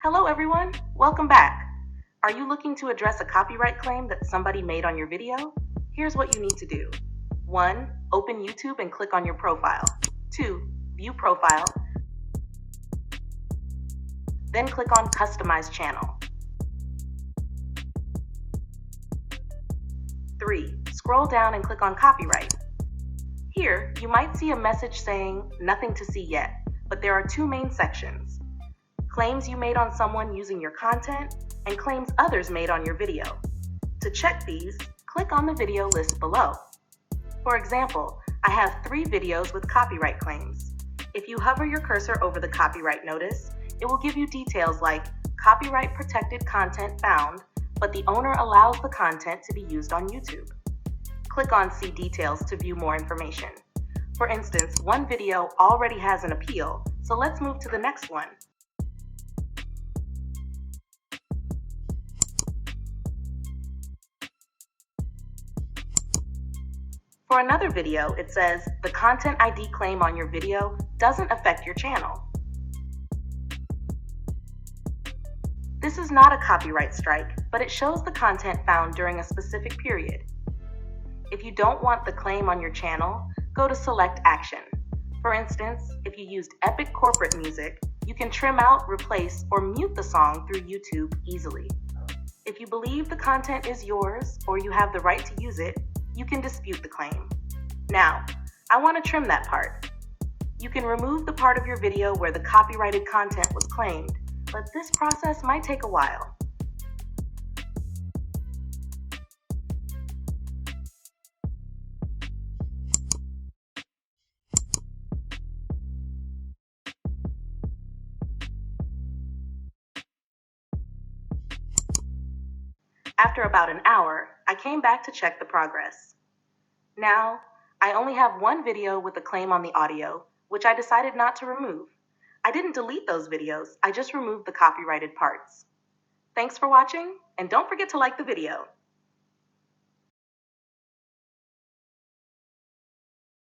Hello everyone, welcome back. Are you looking to address a copyright claim that somebody made on your video? Here's what you need to do. 1. Open YouTube and click on your profile. 2. View profile. Then click on Customize channel. 3. Scroll down and click on Copyright. Here, you might see a message saying, "Nothing to see yet," but there are two main sections. Claims you made on someone using your content, and claims others made on your video. To check these, click on the video list below. For example, I have 3 videos with copyright claims. If you hover your cursor over the copyright notice, it will give you details like copyright protected content found, but the owner allows the content to be used on YouTube. Click on See Details to view more information. For instance, one video already has an appeal, so let's move to the next one. For another video, it says, "The content ID claim on your video doesn't affect your channel." This is not a copyright strike, but it shows the content found during a specific period. If you don't want the claim on your channel, go to Select Action. For instance, if you used epic corporate music, you can trim out, replace, or mute the song through YouTube easily. If you believe the content is yours or you have the right to use it, you can dispute the claim. Now, I want to trim that part. You can remove the part of your video where the copyrighted content was claimed, but this process might take a while. After about an hour, I came back to check the progress. Now, I only have one video with a claim on the audio, which I decided not to remove. I didn't delete those videos, I just removed the copyrighted parts. Thanks for watching, and don't forget to like the video.